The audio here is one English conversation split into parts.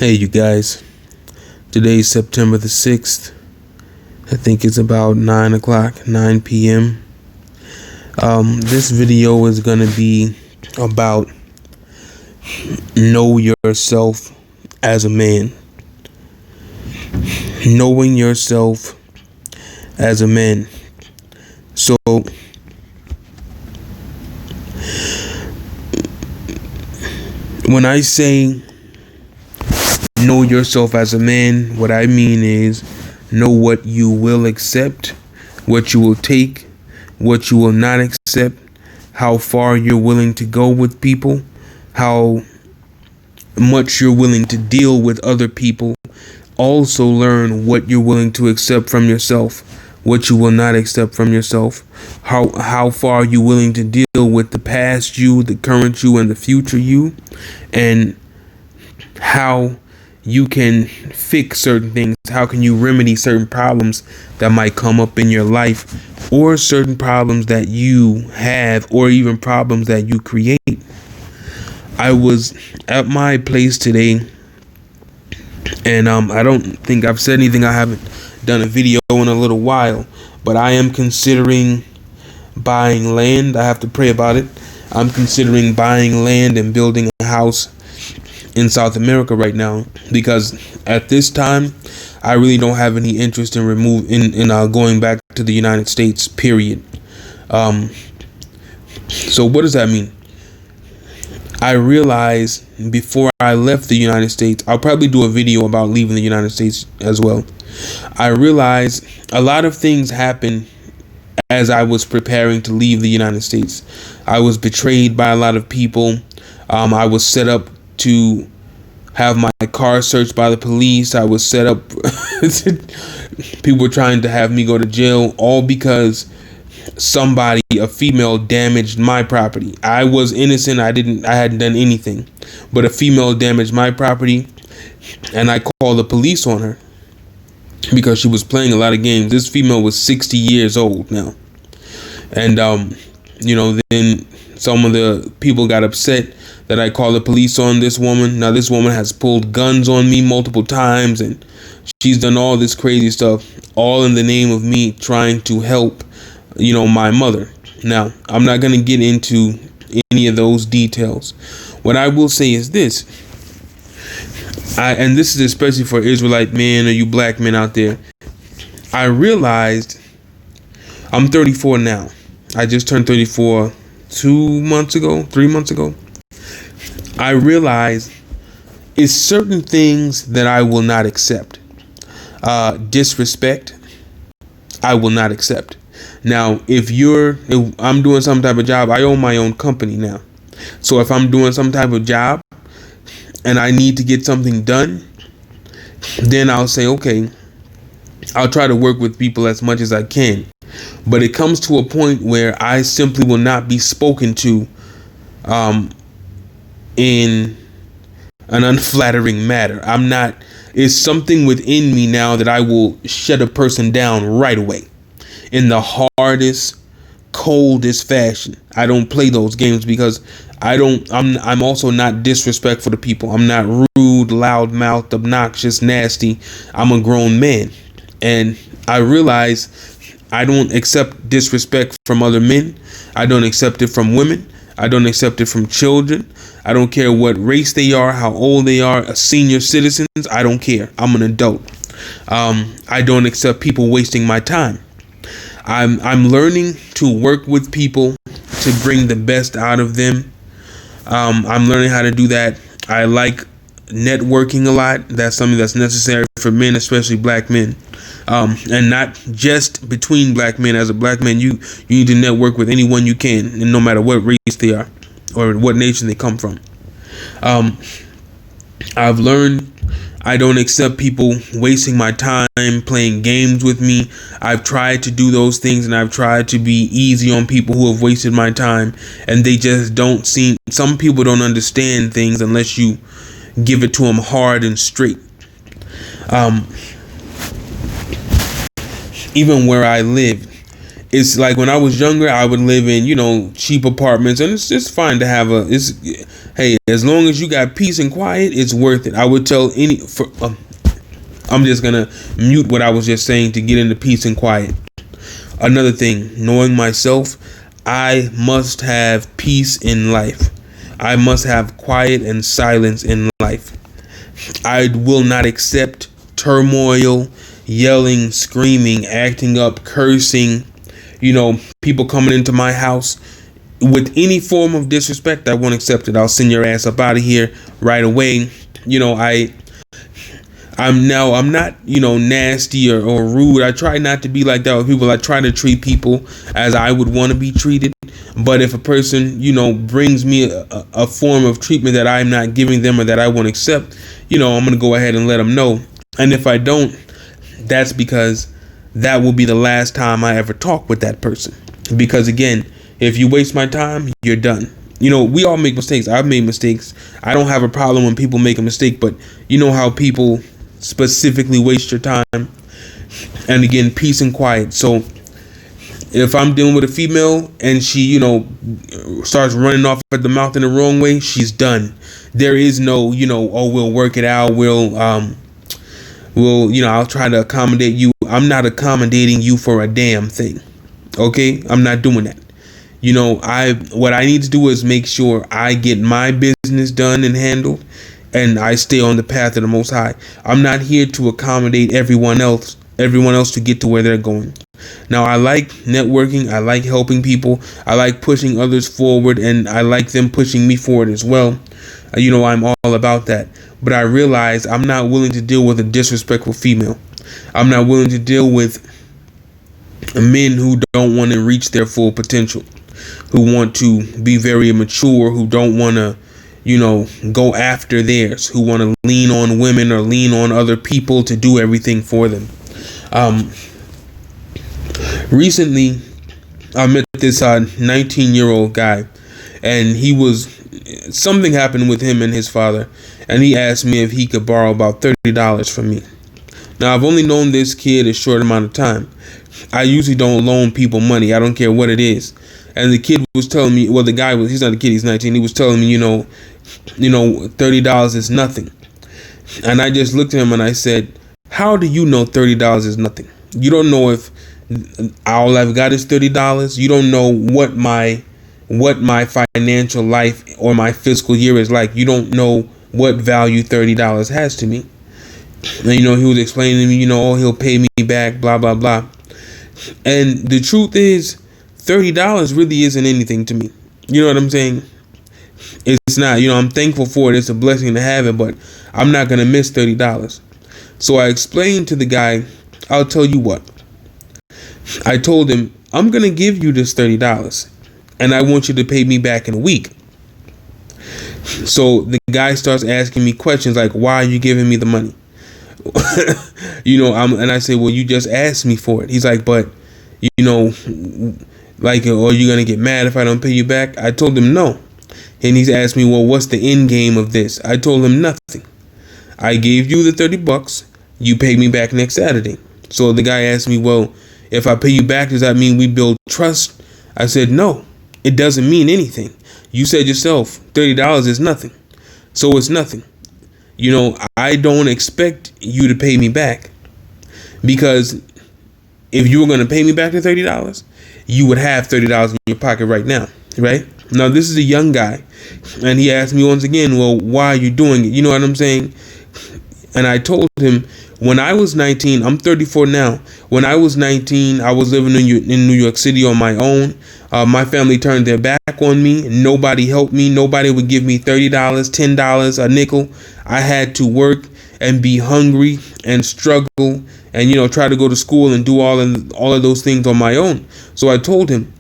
Hey, you guys. Today's September the 6th. I think it's about 9 o'clock, 9 p.m. This video is going to be about know yourself as a man. Knowing yourself as a man. So, when I say know yourself as a man, what I mean is know what you will accept, what you will take, what you will not accept, how far you're willing to go with people, how much you're willing to deal with other people. Also learn what you're willing to accept from yourself, what you will not accept from yourself, how far you're willing to deal with the past you, the current you, and the future you, and how you can fix certain things. How can you remedy certain problems that might come up in your life, or certain problems that you have, or even problems that you create. I was at my place today, and I don't think I've said anything. I haven't done a video in a little while, but I am considering buying land. I have to pray about it. I'm considering buying land and building a house in South America right now, because at this time I really don't have any interest in going back to the United States, period. So what does that mean? I realized before I left the United States, I'll probably do a video about leaving the United States as well. I realized a lot of things happened as I was preparing to leave the United States. I was betrayed by a lot of people. I was set up to have my car searched by the police. I was set up. People were trying to have me go to jail, all because a female, damaged my property. I was innocent. I hadn't done anything, but a female damaged my property, and I called the police on her because she was playing a lot of games. This female was 60 years old now, and then some of the people got upset that I called the police on this woman. Now, this woman has pulled guns on me multiple times, and she's done all this crazy stuff, all in the name of me trying to help, my mother. Now, I'm not going to get into any of those details. What I will say is this, and this is especially for Israelite men or you black men out there. I realized I'm 34 now. I just turned 34 3 months ago. I realized it's certain things that I will not accept. Disrespect, I will not accept. Now, if I'm doing some type of job, I own my own company now. So if I'm doing some type of job and I need to get something done, then I'll say, okay, I'll try to work with people as much as I can. But it comes to a point where I simply will not be spoken to in an unflattering manner. It's something within me now that I will shut a person down right away in the hardest, coldest fashion. I don't play those games because I'm also not disrespectful to people. I'm not rude, loudmouthed, obnoxious, nasty. I'm a grown man, and I realize I don't accept disrespect from other men. I don't accept it from women. I don't accept it from children. I don't care what race they are, how old they are, senior citizens. I don't care. I'm an adult. I don't accept people wasting my time. I'm learning to work with people to bring the best out of them. I'm learning how to do that. I like networking a lot. That's something that's necessary for men, especially black men. And not just between black men. As a black man, you need to network with anyone you can, and no matter what race they are or what nation they come from. I've learned I don't accept people wasting my time playing games with me. I've tried to do those things, and I've tried to be easy on people who have wasted my time, and they just don't seem. Some people don't understand things unless you give it to them hard and straight. Even where I live, it's like when I was younger, I would live in, cheap apartments, and it's fine to have Hey, as long as you got peace and quiet, it's worth it. I would tell any. I'm just gonna mute what I was just saying to get into peace and quiet. Another thing, knowing myself, I must have peace in life. I must have quiet and silence in life. I will not accept turmoil, yelling, screaming, acting up, cursing, people coming into my house with any form of disrespect. I won't accept it. I'll send your ass up out of here right away. I'm not, nasty or rude. I try not to be like that with people. I try to treat people as I would want to be treated. But if a person, brings me a form of treatment that I'm not giving them or that I won't accept, I'm going to go ahead and let them know. And if I don't, that's because that will be the last time I ever talk with that person. Because again, if you waste my time, you're done. We all make mistakes. I've made mistakes. I don't have a problem when people make a mistake, but you know how people specifically waste your time. And again, peace and quiet. So if I'm dealing with a female and she, starts running off at the mouth in the wrong way, she's done. There is no, we'll work it out. I'll try to accommodate you. I'm not accommodating you for a damn thing. Okay? I'm not doing that. What I need to do is make sure I get my business done and handled, and I stay on the path of the Most High. I'm not here to accommodate everyone else to get to where they're going. Now, I like networking. I like helping people. I like pushing others forward, and I like them pushing me forward as well. I'm all about that. But I realize I'm not willing to deal with a disrespectful female. I'm not willing to deal with men who don't want to reach their full potential, who want to be very immature, who don't want to, go after theirs, who want to lean on women or lean on other people to do everything for them. Recently, I met this 19-year-old guy, and something happened with him and his father, and he asked me if he could borrow about $30 from me. Now, I've only known this kid a short amount of time. I usually don't loan people money. I don't care what it is. And the kid was telling me, he's not a kid, he's 19. He was telling me, $30 is nothing. And I just looked at him and I said, how do you know $30 is nothing? You don't know if all I've got is $30. You don't know what my financial life or my fiscal year is like. You don't know what value $30 has to me. And, he was explaining to me, he'll pay me back, blah, blah, blah. And the truth is, $30 really isn't anything to me. You know what I'm saying? It's not. I'm thankful for it. It's a blessing to have it, but I'm not going to miss $30. So I explained to the guy, I'll tell you what. I told him, I'm going to give you this $30, and I want you to pay me back in a week. So the guy starts asking me questions like, why are you giving me the money? And I say, well, you just asked me for it. He's like, but, are you going to get mad if I don't pay you back? I told him no. And he's asked me, well, what's the end game of this? I told him nothing. I gave you the $30. You pay me back next Saturday. So the guy asked me, well, if I pay you back, does that mean we build trust? I said, no, it doesn't mean anything. You said yourself, $30 is nothing. So it's nothing. I don't expect you to pay me back, because if you were going to pay me back the $30, you would have $30 in your pocket right now, right? Now, this is a young guy, and he asked me once again, well, why are you doing it? You know what I'm saying? And I told him, when I was 19, I'm 34 now. When I was 19, I was living in New York City on my own. My family turned their back on me. Nobody helped me. Nobody would give me $30, $10, a nickel. I had to work and be hungry and struggle and, try to go to school and do all of those things on my own. So I told him,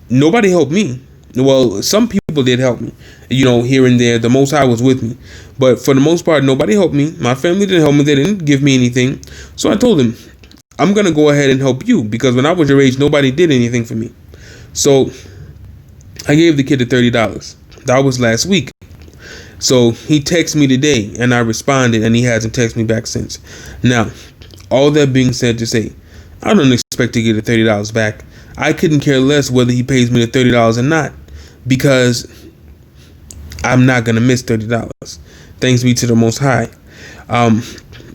nobody helped me. Well, some people did help me, here and there. The Most High was with me. But for the most part, nobody helped me. My family didn't help me. They didn't give me anything. So I told him, I'm going to go ahead and help you, because when I was your age, nobody did anything for me. So I gave the kid the $30. That was last week. So he texted me today, and I responded, and he hasn't texted me back since. Now, all that being said to say, I don't expect to get the $30 back. I couldn't care less whether he pays me the $30 or not, because I'm not gonna miss $30. Thanks be to the Most High.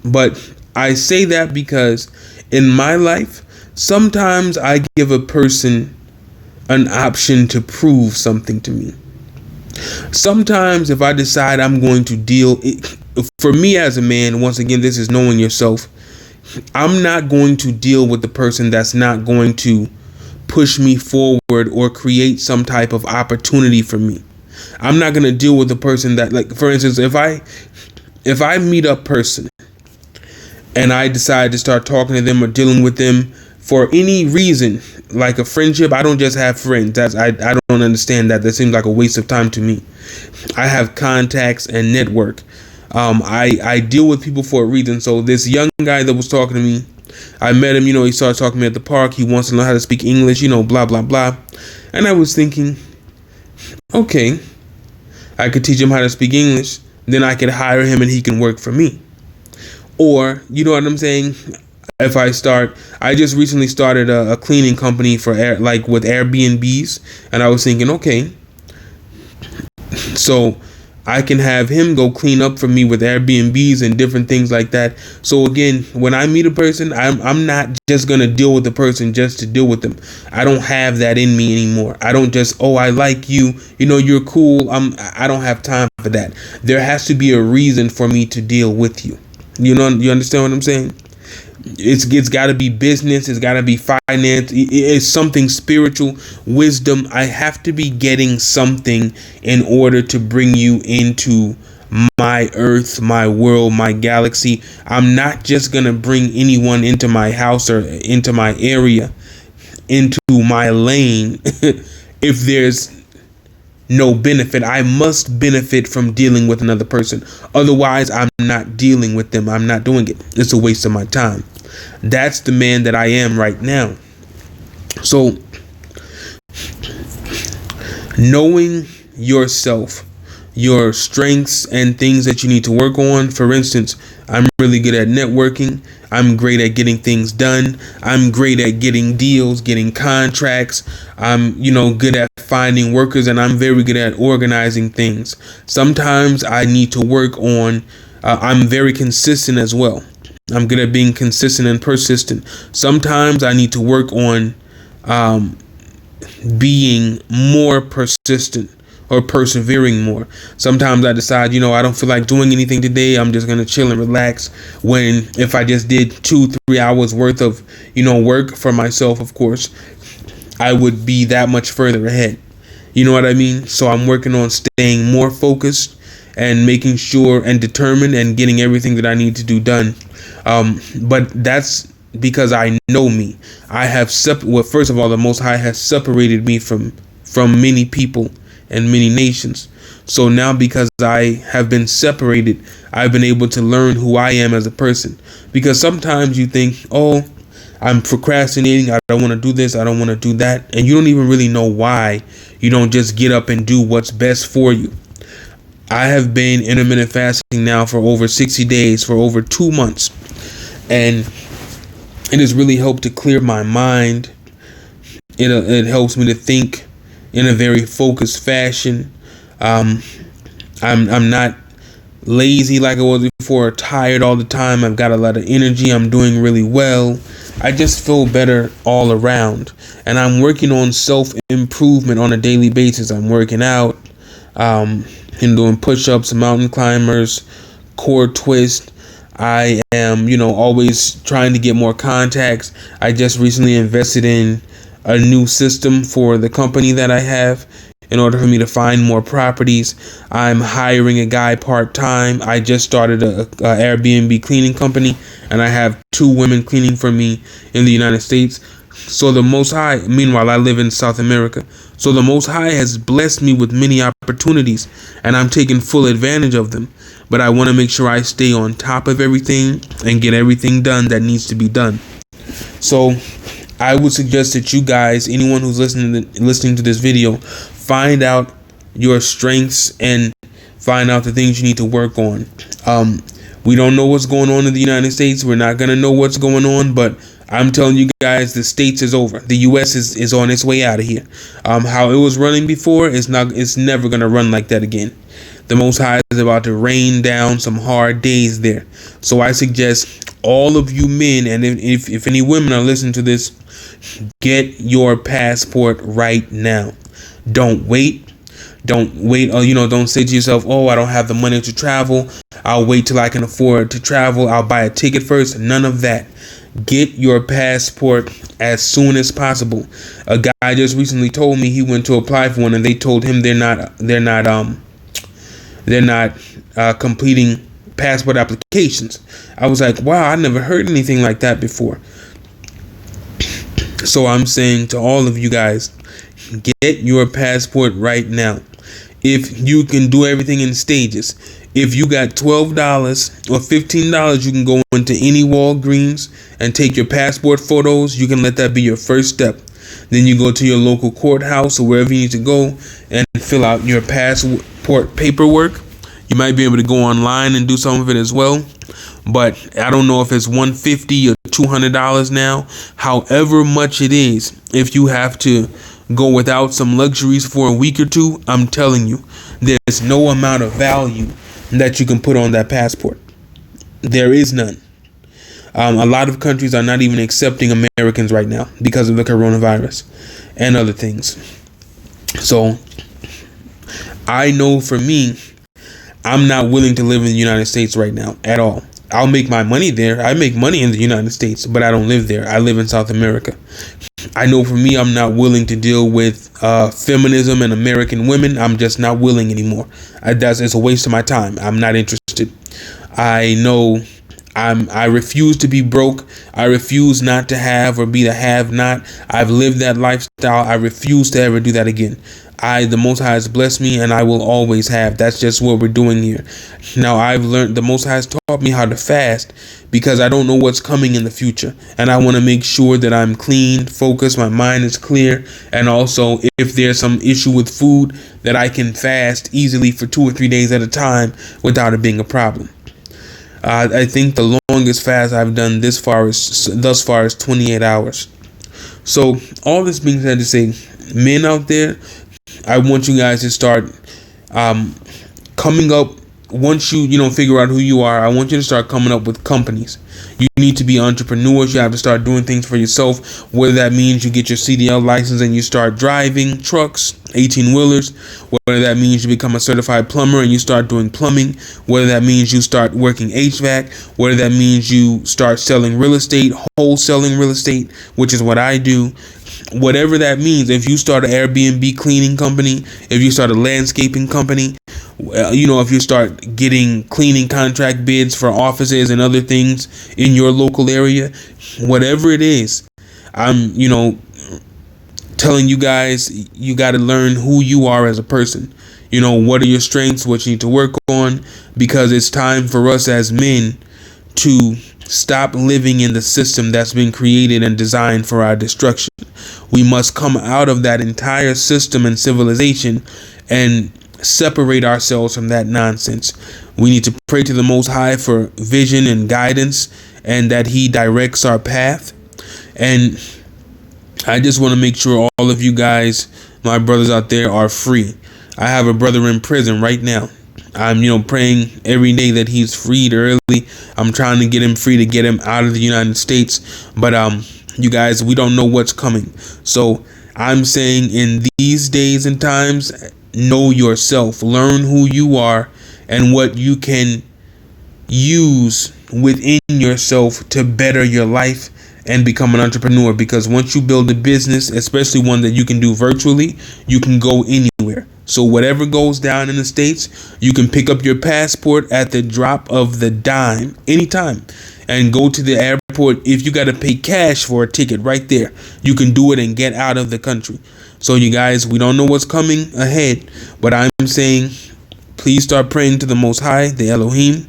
But I say that because in my life, sometimes I give a person an option to prove something to me. Sometimes if I decide I'm going to deal, for me as a man, once again, this is knowing yourself. I'm not going to deal with the person that's not going to push me forward or create some type of opportunity for me. I'm not going to deal with the person that, like, for instance, if I meet a person and I decide to start talking to them or dealing with them for any reason, like a friendship, I don't just have friends. I don't understand that. That seems like a waste of time to me. I have contacts and network. I deal with people for a reason. So this young guy that was talking to me, I met him, he started talking to me at the park. He wants to learn how to speak English, blah, blah, blah. And I was thinking, okay, I could teach him how to speak English. Then I could hire him and he can work for me. Or, you know what I'm saying? If I just recently started a cleaning company for with Airbnbs. And I was thinking, okay, so I can have him go clean up for me with Airbnbs and different things like that. So again, when I meet a person, I'm not just going to deal with the person just to deal with them. I don't have that in me anymore. I don't just, I like you, you're cool. I don't have time for that. There has to be a reason for me to deal with you. You understand what I'm saying? It's got to be business. It's got to be finance. It's something spiritual, wisdom. I have to be getting something in order to bring you into my earth, my world, my galaxy. I'm not just going to bring anyone into my house or into my area, into my lane, if there's no benefit. I must benefit from dealing with another person. Otherwise, I'm not dealing with them. I'm not doing it. It's a waste of my time. That's the man that I am right now. So, knowing yourself, your strengths and things that you need to work on. For instance, I'm really good at networking. I'm great at getting things done. I'm great at getting deals, getting contracts. I'm, good at finding workers, and I'm very good at organizing things. Sometimes I need to work on, I'm very consistent as well. I'm good at being consistent and persistent. Sometimes I need to work on being more persistent or persevering more. Sometimes I decide, I don't feel like doing anything today. I'm just going to chill and relax. When if I just did 2-3 hours worth of, work for myself, of course, I would be that much further ahead. You know what I mean? So I'm working on staying more focused and making sure and determined and getting everything that I need to do done. But that's because I know me. I have first of all, the Most High has separated me from many people and many nations. So now, because I have been separated, I've been able to learn who I am as a person. Because sometimes you think, I'm procrastinating. I don't want to do this. I don't want to do that. And you don't even really know why. You don't just get up and do what's best for you. I have been intermittent fasting now for over 60 days, for over 2 months. And it has really helped to clear my mind. It helps me to think in a very focused fashion. I'm not lazy like I was before, tired all the time. I've got a lot of energy. I'm doing really well. I just feel better all around. And I'm working on self-improvement on a daily basis. I'm working out, doing push-ups, mountain climbers, core twist. I am, always trying to get more contacts. I just recently invested in a new system for the company that I have in order for me to find more properties. I'm hiring a guy part-time. I just started a Airbnb cleaning company, and I have 2 women cleaning for me in the United States. So the Most High, meanwhile, I live in South America. So the Most High has blessed me with many opportunities, and I'm taking full advantage of them. But I want to make sure I stay on top of everything and get everything done that needs to be done. So I would suggest that you guys, anyone who's listening to this video, find out your strengths and find out the things you need to work on. We don't know what's going on in the United States. We're not going to know what's going on, but I'm telling you guys, the States is over. The U.S. is on its way out of here. How it was running before, it's never going to run like that again. The Most High is about to rain down some hard days there. So I suggest all of you men, and if any women are listening to this, get your passport right now. Don't wait. Don't wait. Don't say to yourself, oh, I don't have the money to travel. I'll wait till I can afford to travel. I'll buy a ticket first. None of that. Get your passport as soon as possible. A guy just recently told me he went to apply for one, and they told him they're not completing passport applications. I was like, wow, I never heard anything like that before. So I'm saying to all of you guys, get your passport right now. If you can do everything in stages, if you got $12 or $15, you can go into any Walgreens and take your passport photos. You can let that be your first step. Then you go to your local courthouse or wherever you need to go and fill out your passport paperwork. You might be able to go online and do some of it as well, but I don't know if it's $150 or $200 now. However much it is, if you have to go without some luxuries for a week or two, I'm telling you, there's no amount of value that you can put on that passport. There is none. A lot of countries are not even accepting Americans right now because of the coronavirus and other things. So I know for me, I'm not willing to live in the United States right now at all. I'll make my money there. I make money in the United States, but I don't live there. I live in South America. I know for me, I'm not willing to deal with feminism and American women. I'm just not willing anymore. It's a waste of my time. I'm not interested. I know I refuse to be broke. I refuse not to have or be the have not. I've lived that lifestyle. I refuse to ever do that again. The Most High has blessed me, and I will always have. That's just what we're doing here. Now, I've learned, the Most High has taught me how to fast because I don't know what's coming in the future. And I want to make sure that I'm clean, focused, my mind is clear. And also, if there's some issue with food, that I can fast easily for 2 or 3 days at a time without it being a problem. I think the longest fast I've done thus far is 28 hours. So, all this being said to say, men out there, I want you guys to start coming up. Once you figure out who you are, I want you to start coming up with companies. You need to be entrepreneurs. You have to start doing things for yourself, whether that means you get your CDL license and you start driving trucks, 18-wheelers, whether that means you become a certified plumber and you start doing plumbing, whether that means you start working HVAC, whether that means you start selling real estate, wholesaling real estate, which is what I do. Whatever that means, if you start an Airbnb cleaning company, if you start a landscaping company, if you start getting cleaning contract bids for offices and other things in your local area, whatever it is, I'm, telling you guys, you got to learn who you are as a person. What are your strengths, what you need to work on, because it's time for us as men to stop living in the system that's been created and designed for our destruction. We must come out of that entire system and civilization and separate ourselves from that nonsense. We need to pray to the Most High for vision and guidance, and that He directs our path. And I just want to make sure all of you guys, my brothers out there, are free. I have a brother in prison right now. I'm, praying every day that he's freed early. I'm trying to get him free, to get him out of the United States. But, you guys, we don't know what's coming. So I'm saying, in these days and times, know yourself, learn who you are and what you can use within yourself to better your life and become an entrepreneur. Because once you build a business, especially one that you can do virtually, you can go anywhere. So whatever goes down in the States, you can pick up your passport at the drop of the dime anytime and go to the airport. If you got to pay cash for a ticket right there, you can do it and get out of the country. So you guys, we don't know what's coming ahead, but I'm saying, please start praying to the Most High, the Elohim,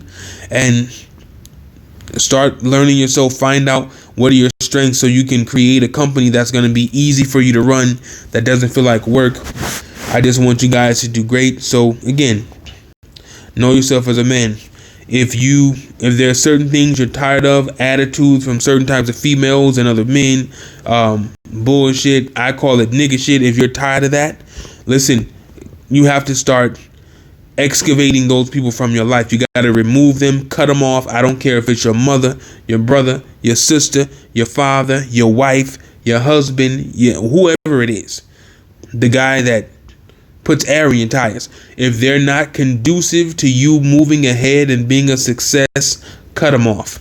and start learning yourself. Find out what are your strengths so you can create a company that's going to be easy for you to run, that doesn't feel like work. I just want you guys to do great. So again, know yourself as a man. If there are certain things you're tired of, attitudes from certain types of females and other men, bullshit, I call it nigga shit. If you're tired of that, listen, you have to start excavating those people from your life. You got to remove them, cut them off. I don't care if it's your mother, your brother, your sister, your father, your wife, your husband, whoever it is. The guy that puts air in your tires. If they're not conducive to you moving ahead and being a success, cut them off.